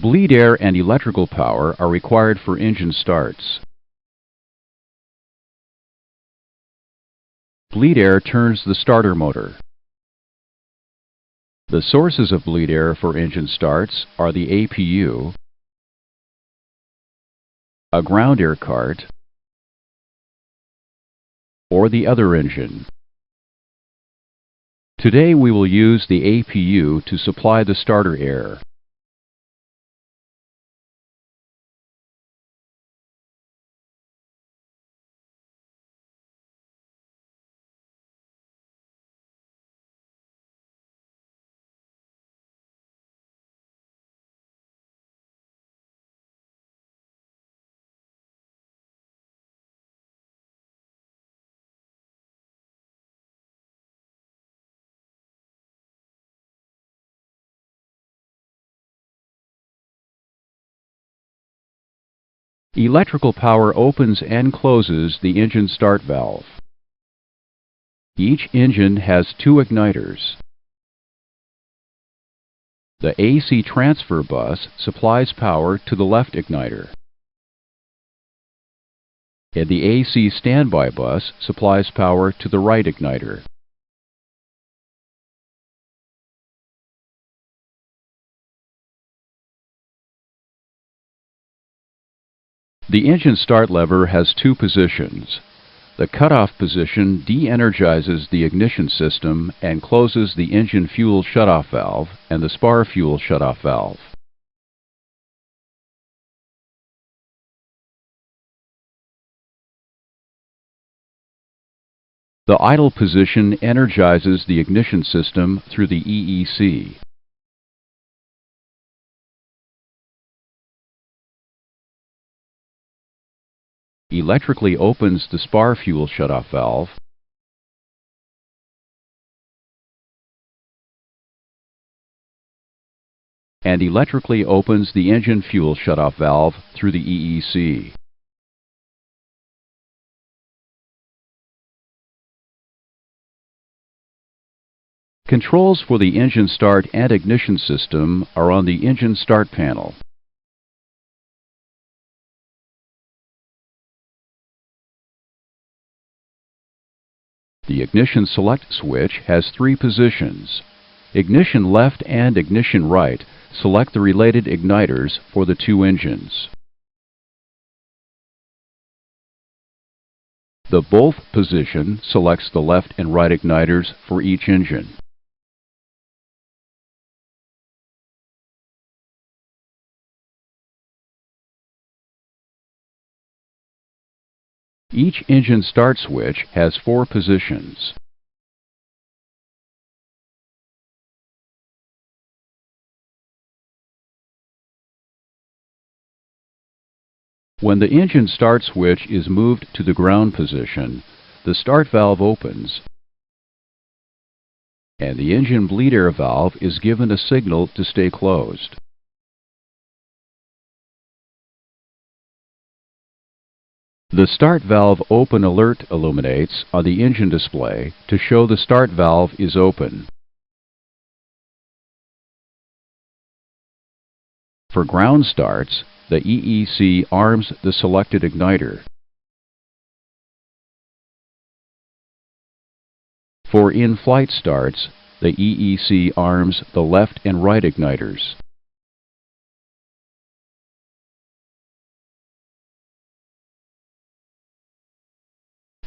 Bleed air and electrical power are required for engine starts. Bleed air turns the starter motor. The sources of bleed air for engine starts are the APU, a ground air cart, or the other engine. Today we will use the APU to supply the starter air. Electrical power opens and closes the engine start valve. Each engine has two igniters. The AC transfer bus supplies power to the left igniter, and the AC standby bus supplies power to the right igniter. The engine start lever has two positions. The cutoff position de-energizes the ignition system and closes the engine fuel shutoff valve and the spar fuel shutoff valve. The idle position energizes the ignition system through the EEC. Electrically opens the spar fuel shutoff valve, and electrically opens the engine fuel shutoff valve through the EEC. Controls for the engine start and ignition system are on the engine start panel. The ignition select switch has three positions. Ignition left and ignition right select the related igniters for the two engines. The both position selects the left and right igniters for each engine. Each engine start switch has four positions. When the engine start switch is moved to the ground position, the start valve opens, and the engine bleed air valve is given a signal to stay closed. The start valve open alert illuminates on the engine display to show the start valve is open. For ground starts, the EEC arms the selected igniter. For in-flight starts, the EEC arms the left and right igniters.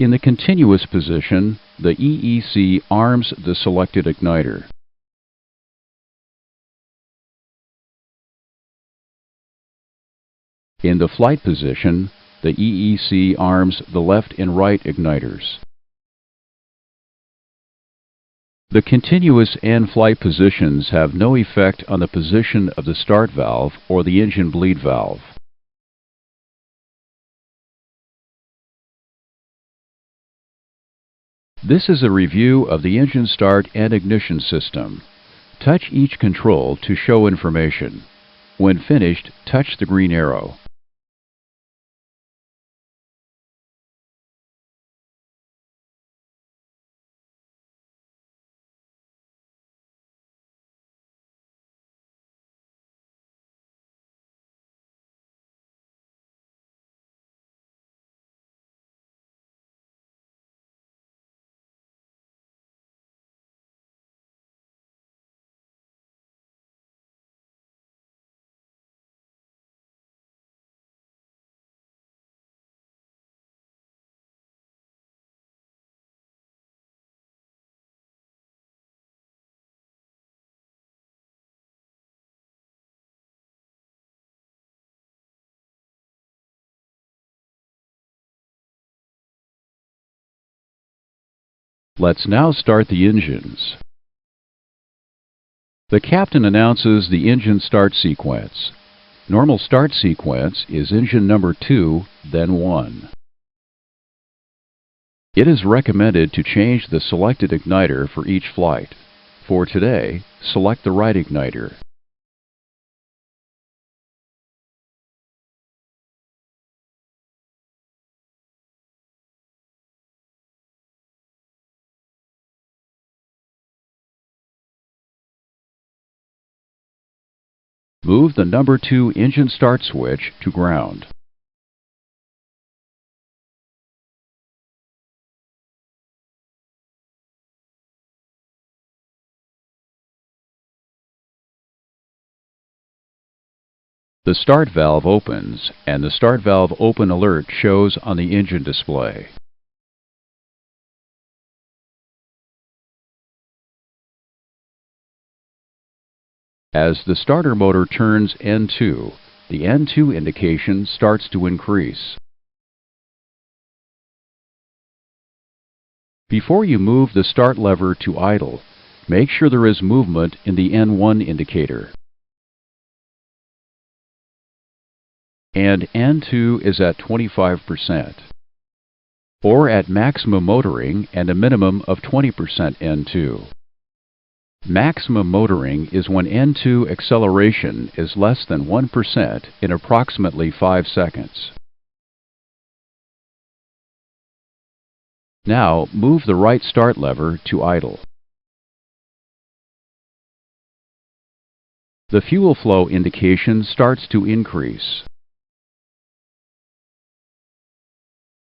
In the continuous position, the EEC arms the selected igniter. In the flight position, the EEC arms the left and right igniters. The continuous and flight positions have no effect on the position of the start valve or the engine bleed valve. This is a review of the engine start and ignition system. Touch each control to show information. When finished, touch the green arrow. Let's now start the engines. The captain announces the engine start sequence. Normal start sequence is engine number 2, then 1. It is recommended to change the selected igniter for each flight. For today, select the right igniter. Move the number 2 engine start switch to ground. The start valve opens, and the start valve open alert shows on the engine display. As the starter motor turns N2, the N2 indication starts to increase. Before you move the start lever to idle, make sure there is movement in the N1 indicator. And N2 is at 25%, or at maximum motoring and a minimum of 20% N2. Maximum motoring is when N2 acceleration is less than 1% in approximately 5 seconds. Now move the right start lever to idle. The fuel flow indication starts to increase.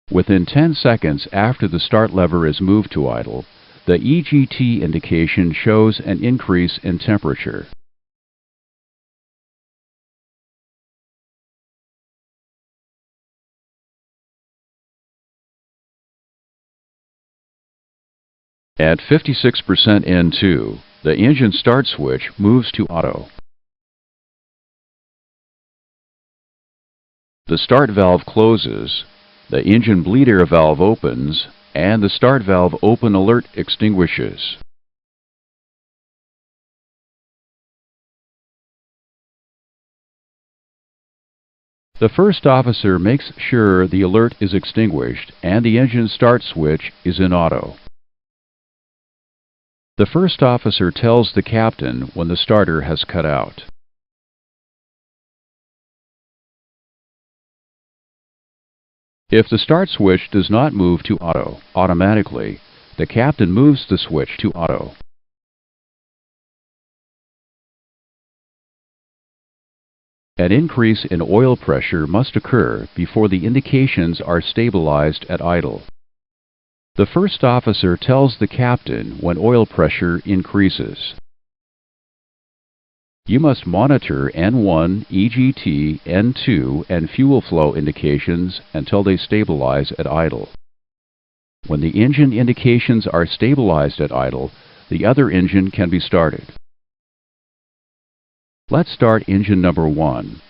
Within 10 seconds after the start lever is moved to idle, the EGT indication shows an increase in temperature. At 56% N2, the engine start switch moves to auto. The start valve closes, the engine bleed air valve opens, and the start valve open alert extinguishes. The first officer makes sure the alert is extinguished and the engine start switch is in auto. The first officer tells the captain when the starter has cut out. If the start switch does not move to auto automatically, the captain moves the switch to auto. An increase in oil pressure must occur before the indications are stabilized at idle. The first officer tells the captain when oil pressure increases. You must monitor N1, EGT, N2, and fuel flow indications until they stabilize at idle. When the engine indications are stabilized at idle, the other engine can be started. Let's start engine number 1.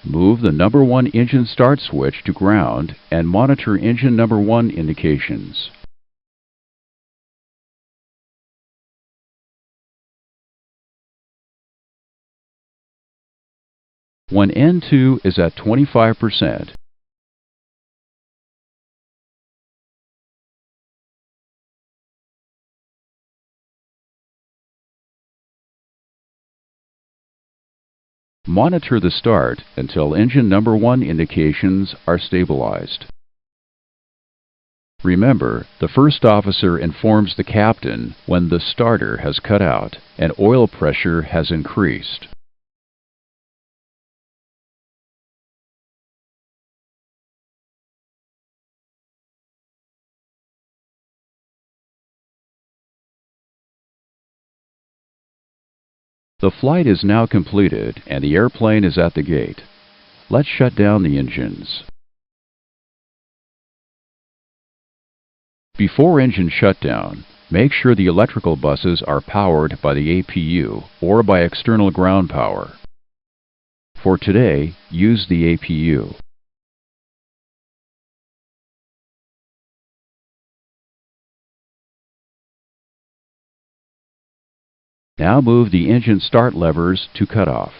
Move the number 1 engine start switch to ground and monitor engine number 1 indications. When N2 is at 25%, monitor the start until engine number 1 indications are stabilized. Remember, the first officer informs the captain when the starter has cut out and oil pressure has increased. The flight is now completed and the airplane is at the gate. Let's shut down the engines. Before engine shutdown, make sure the electrical buses are powered by the APU or by external ground power. For today, use the APU. Now move the engine start levers to cutoff.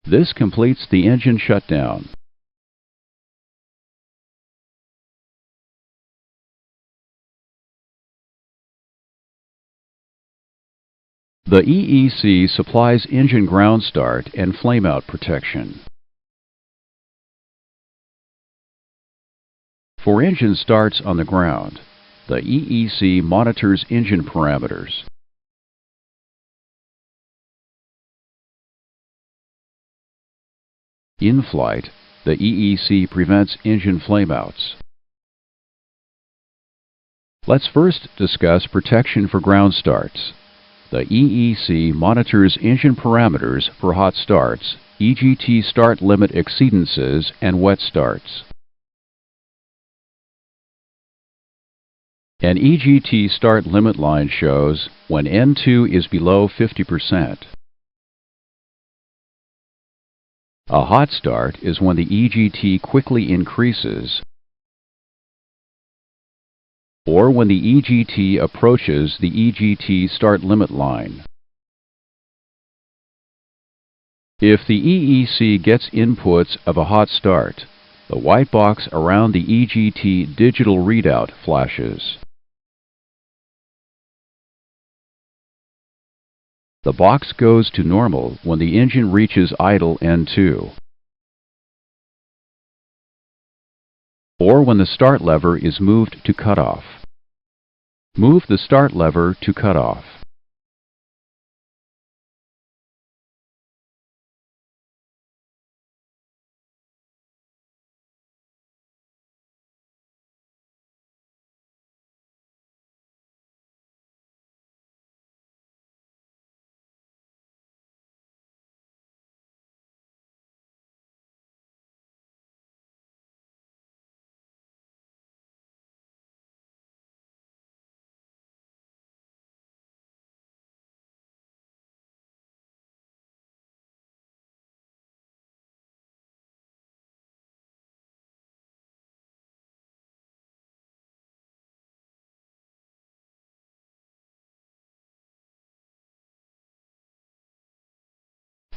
This completes the engine shutdown. The EEC supplies engine ground start and flameout protection. For engine starts on the ground, the EEC monitors engine parameters. In flight, the EEC prevents engine flameouts. Let's first discuss protection for ground starts. The EEC monitors engine parameters for hot starts, EGT start limit exceedances, and wet starts. An EGT start limit line shows when N2 is below 50%. A hot start is when the EGT quickly increases or when the EGT approaches the EGT start limit line. If the EEC gets inputs of a hot start, the white box around the EGT digital readout flashes. The box goes to normal when the engine reaches idle N2, or when the start lever is moved to cutoff. Move the start lever to cutoff.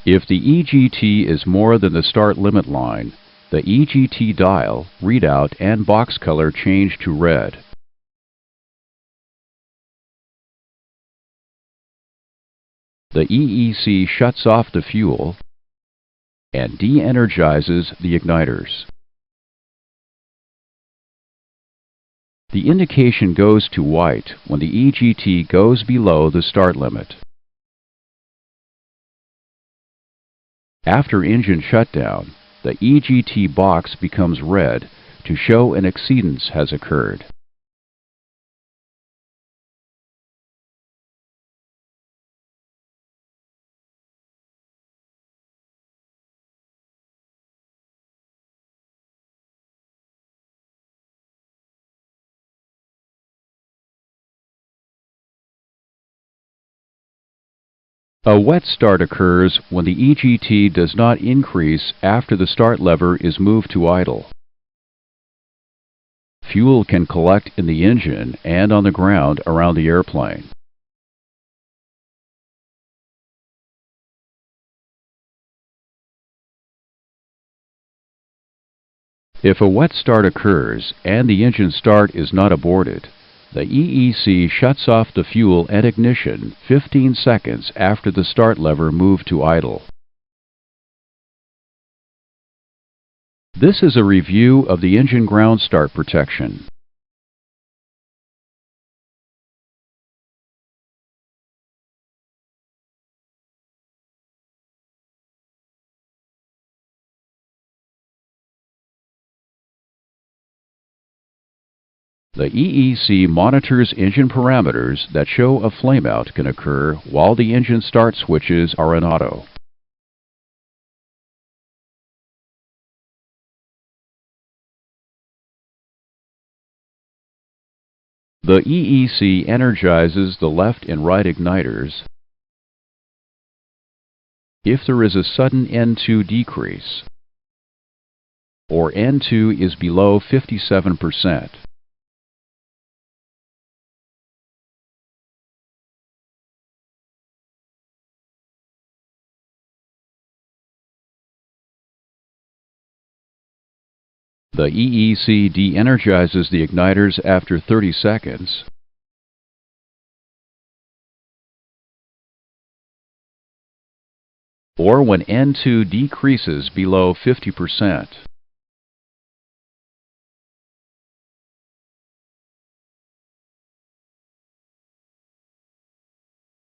If the EGT is more than the start limit line, the EGT dial, readout, and box color change to red. The EEC shuts off the fuel and de-energizes the igniters. The indication goes to white when the EGT goes below the start limit. After engine shutdown, the EGT box becomes red to show an exceedance has occurred. A wet start occurs when the EGT does not increase after the start lever is moved to idle. Fuel can collect in the engine and on the ground around the airplane. If a wet start occurs and the engine start is not aborted, the EEC shuts off the fuel and ignition 15 seconds after the start lever moved to idle. This is a review of the engine ground start protection. The EEC monitors engine parameters that show a flameout can occur while the engine start switches are in auto. The EEC energizes the left and right igniters if there is a sudden N2 decrease or N2 is below 57%. The EEC de-energizes the igniters after 30 seconds. Or when N2 decreases below 50%.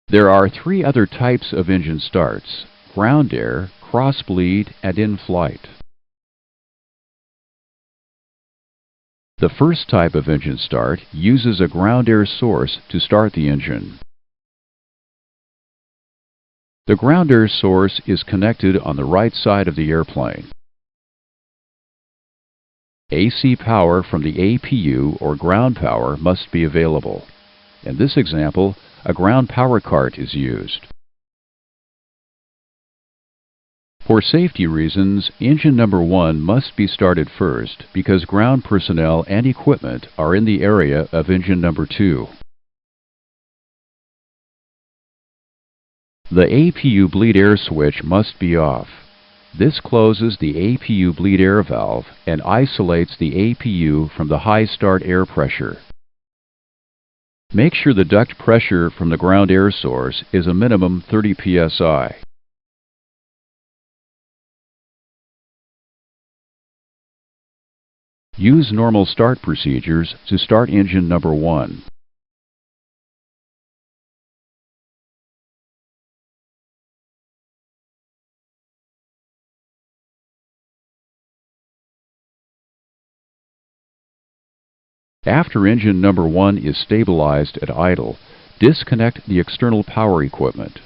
There are three other types of engine starts: ground air, cross-bleed, and in-flight. The first type of engine start uses a ground air source to start the engine. The ground air source is connected on the right side of the airplane. AC power from the APU or ground power must be available. In this example, a ground power cart is used. For safety reasons, engine number 1 must be started first because ground personnel and equipment are in the area of engine number 2. The APU bleed air switch must be off. This closes the APU bleed air valve and isolates the APU from the high start air pressure. Make sure the duct pressure from the ground air source is a minimum 30 psi. Use normal start procedures to start engine number 1. After engine number 1 is stabilized at idle, disconnect the external power equipment.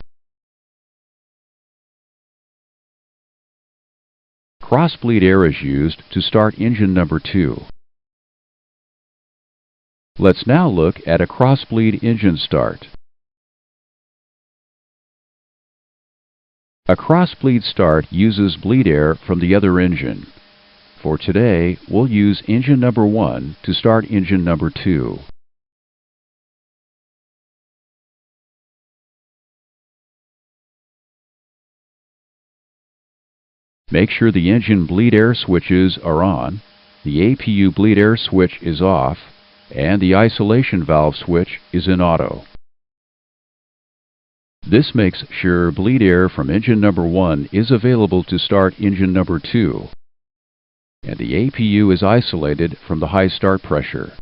Cross-bleed air is used to start engine number 2. Let's now look at a cross-bleed engine start. A cross-bleed start uses bleed air from the other engine. For today, we'll use engine number 1 to start engine number 2. Make sure the engine bleed air switches are on, the APU bleed air switch is off, and the isolation valve switch is in auto. This makes sure bleed air from engine number 1 is available to start engine number 2, and the APU is isolated from the high start pressure.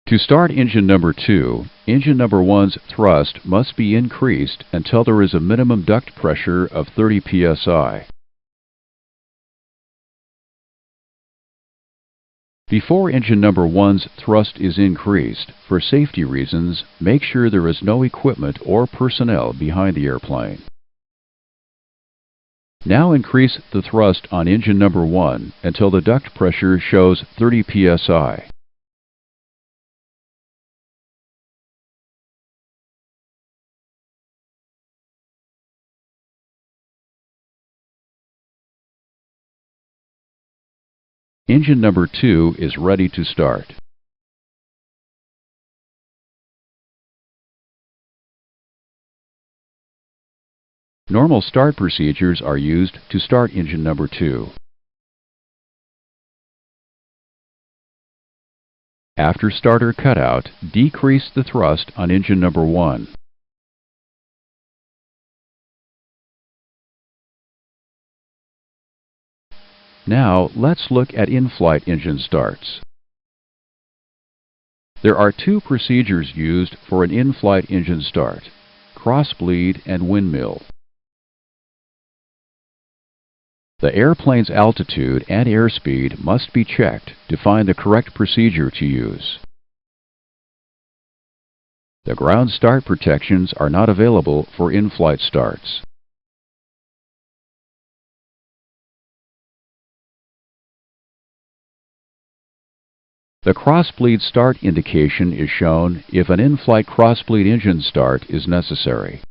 To start engine number 2, engine number 1's thrust must be increased until there is a minimum duct pressure of 30 psi. Before engine number 1's thrust is increased, for safety reasons, make sure there is no equipment or personnel behind the airplane. Now increase the thrust on engine number 1 until the duct pressure shows 30 psi. Engine number 2 is ready to start. Normal start procedures are used to start engine number 2. After starter cutout, decrease the thrust on engine number 1. Now, let's look at in-flight engine starts. There are two procedures used for an in-flight engine start: cross-bleed and windmill. The airplane's altitude and airspeed must be checked to find the correct procedure to use. The ground start protections are not available for in-flight starts. The cross-bleed start indication is shown if an in-flight cross-bleed engine start is necessary.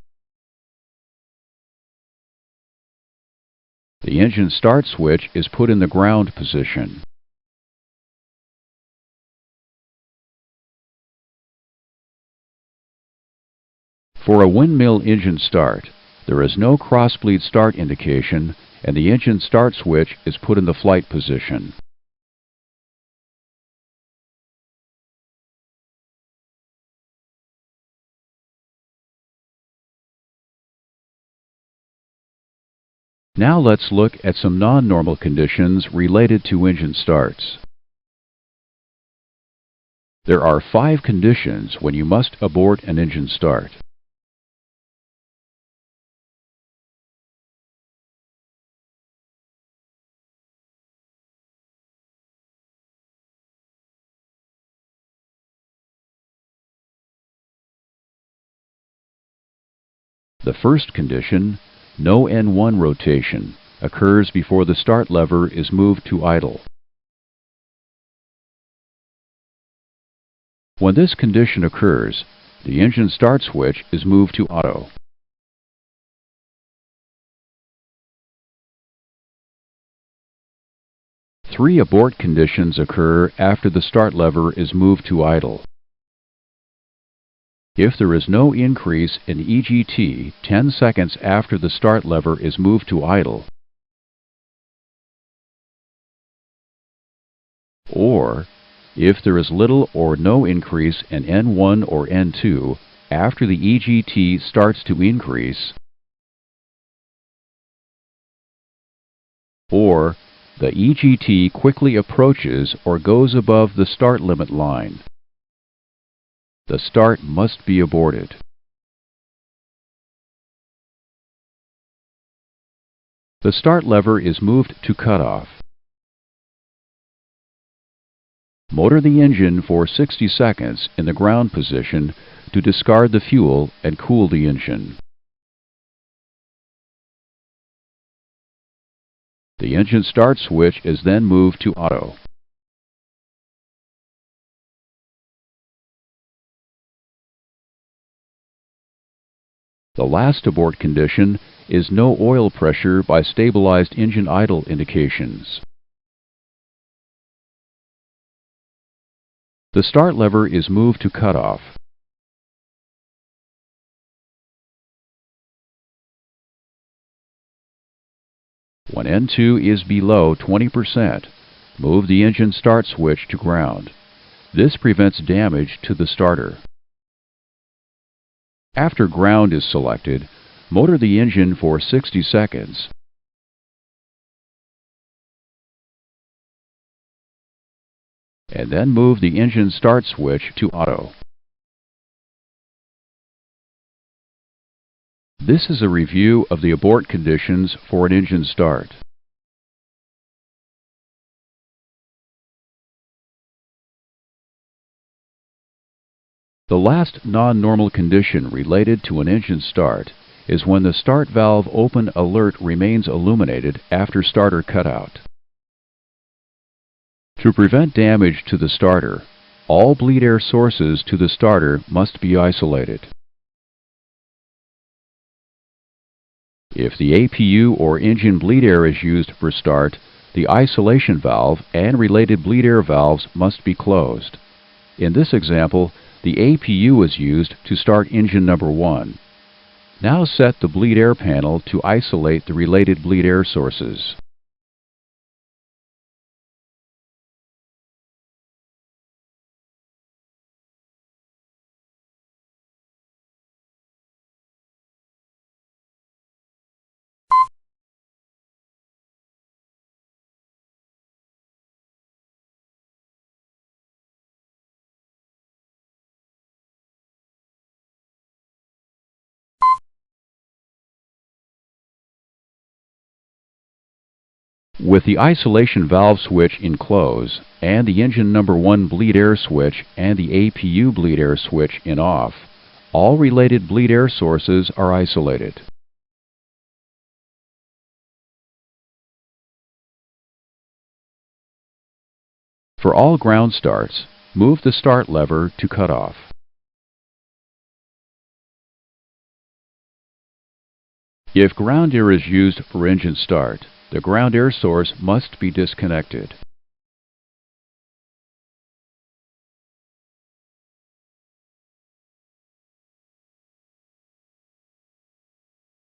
The engine start switch is put in the ground position. For a windmill engine start, there is no cross-bleed start indication and the engine start switch is put in the flight position. Now let's look at some non-normal conditions related to engine starts. There are 5 conditions when you must abort an engine start. The first condition, no N1 rotation, occurs before the start lever is moved to idle. When this condition occurs, the engine start switch is moved to auto. Three abort conditions occur after the start lever is moved to idle. If there is no increase in EGT 10 seconds after the start lever is moved to idle, or if there is little or no increase in N1 or N2 after the EGT starts to increase, or the EGT quickly approaches or goes above the start limit line, the start must be aborted. The start lever is moved to cutoff. Motor the engine for 60 seconds in the ground position to discard the fuel and cool the engine. The engine start switch is then moved to auto. The last abort condition is no oil pressure by stabilized engine idle indications. The start lever is moved to cutoff. When N2 is below 20%, move the engine start switch to ground. This prevents damage to the starter. After ground is selected, motor the engine for 60 seconds. And then move the engine start switch to auto. This is a review of the abort conditions for an engine start. The last non-normal condition related to an engine start is when the start valve open alert remains illuminated after starter cutout. To prevent damage to the starter, all bleed air sources to the starter must be isolated. If the APU or engine bleed air is used for start, the isolation valve and related bleed air valves must be closed. In this example, the APU is used to start engine number 1. Now set the bleed air panel to isolate the related bleed air sources. With the isolation valve switch in close and the engine number 1 bleed air switch and the APU bleed air switch in off, all related bleed air sources are isolated. For all ground starts, move the start lever to cutoff. If ground air is used for engine start, the ground air source must be disconnected.